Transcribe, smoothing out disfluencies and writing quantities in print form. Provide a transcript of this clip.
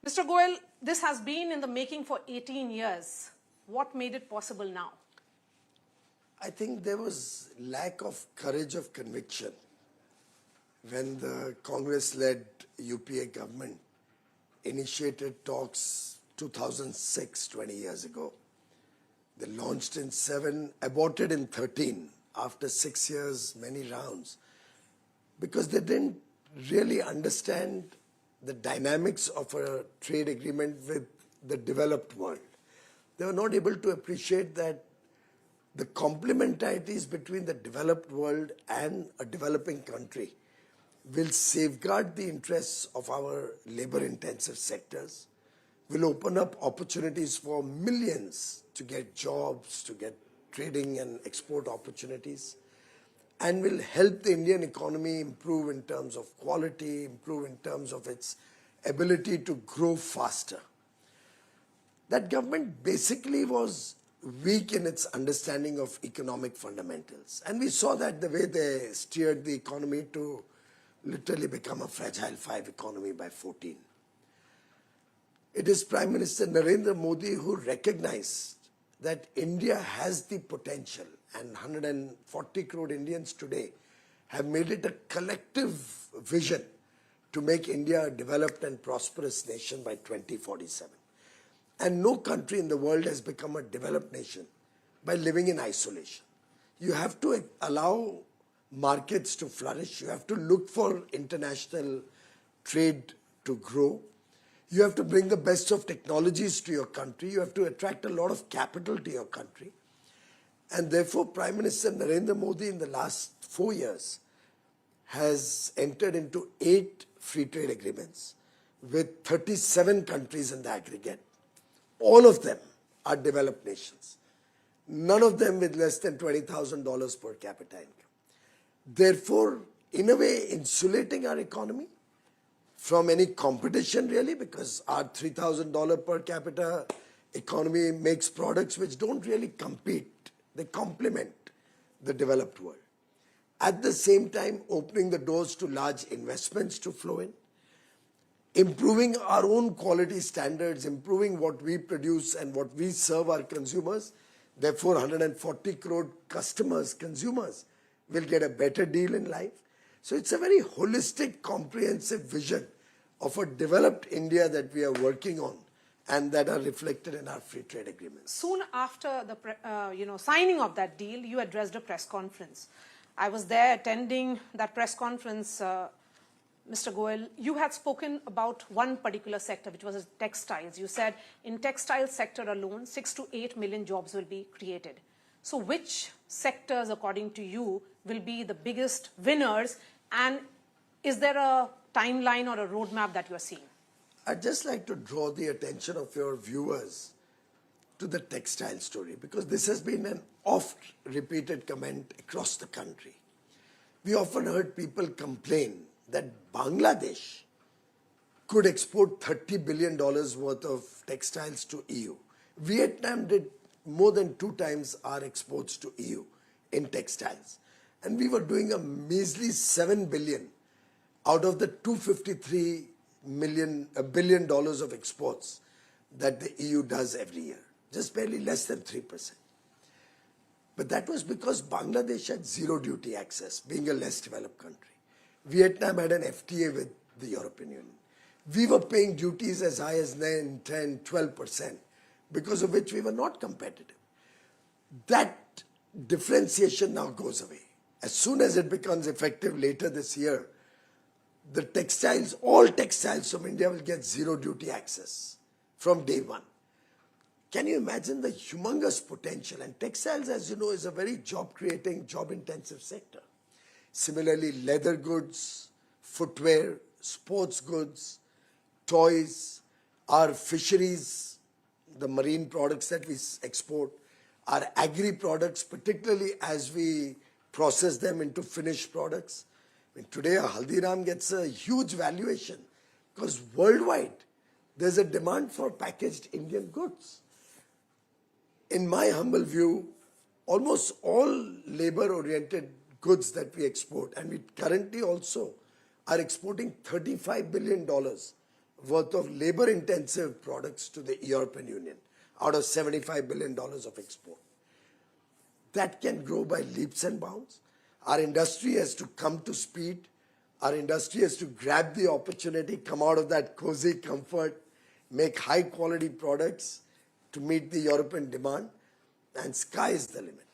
Mr. Goyal, this has been in the making for 18 years. What made it possible now? I think there was lack of courage of conviction when the Congress-led UPA government initiated talks 2006, 20 years ago. They launched in 7, aborted in 13, after 6 years, many rounds, because they didn't really understand the dynamics of a trade agreement with the developed world. They were not able to appreciate that the complementarities between the developed world and a developing country will safeguard the interests of our labor-intensive sectors, will open up opportunities for millions to get jobs, to get trading and export opportunities, and will help the Indian economy improve in terms of quality, improve in terms of its ability to grow faster. That government basically was weak in its understanding of economic fundamentals. And we saw that the way they steered the economy to literally become a fragile 5 economy by 14. It is Prime Minister Narendra Modi who recognized that India has the potential, and 140 crore Indians today have made it a collective vision to make India a developed and prosperous nation by 2047. And no country in the world has become a developed nation by living in isolation. You have to allow markets to flourish. You have to look for international trade to grow. You have to bring the best of technologies to your country. You have to attract a lot of capital to your country. And therefore, Prime Minister Narendra Modi in the last 4 years has entered into 8 free trade agreements with 37 countries in the aggregate. All of them are developed nations. None of them with less than $20,000 per capita income. Therefore, in a way, insulating our economy from any competition really, because our $3,000 per capita economy makes products which don't really compete. They complement the developed world. At the same time, opening the doors to large investments to flow in, improving our own quality standards, improving what we produce and what we serve our consumers. Therefore, 140 crore customers, consumers, will get a better deal in life. So it's a very holistic, comprehensive vision of a developed India that we are working on and that are reflected in our free trade agreements. Soon after the signing of that deal, you addressed a press conference. I was there attending that press conference. Mr. Goyal, you had spoken about one particular sector, which was textiles. You said in textile sector alone, 6 to 8 million jobs will be created. So which sectors, according to you, will be the biggest winners? And is there a timeline or a roadmap that you are seeing? I'd just like to draw the attention of your viewers to the textile story, because this has been an oft-repeated comment across the country. We often heard people complain that Bangladesh could export $30 billion worth of textiles to EU. Vietnam did more than 2 times our exports to EU in textiles. And we were doing a measly $7 billion out of the $253 billion of exports that the EU does every year. Just barely less than 3%. But that was because Bangladesh had zero duty access, being a less developed country. Vietnam had an FTA with the European Union. We were paying duties as high as 9, 10, 12%, because of which we were not competitive. That differentiation now goes away. As soon as it becomes effective later this year, the textiles, all textiles from India will get zero duty access from day one. Can you imagine the humongous potential? And textiles, as you know, is a very job-creating, job-intensive sector. Similarly, leather goods, footwear, sports goods, toys, our fisheries, the marine products that we export, our agri products, particularly as we process them into finished products. I mean, today, a Haldiram gets a huge valuation because worldwide there's a demand for packaged Indian goods. In my humble view, almost all labor-oriented goods that we export, and we currently also are exporting $35 billion worth of labor-intensive products to the European Union out of $75 billion of export. That can grow by leaps and bounds. Our industry has to come to speed. Our industry has to grab the opportunity, come out of that cozy comfort, make high-quality products to meet the European demand, and sky is the limit.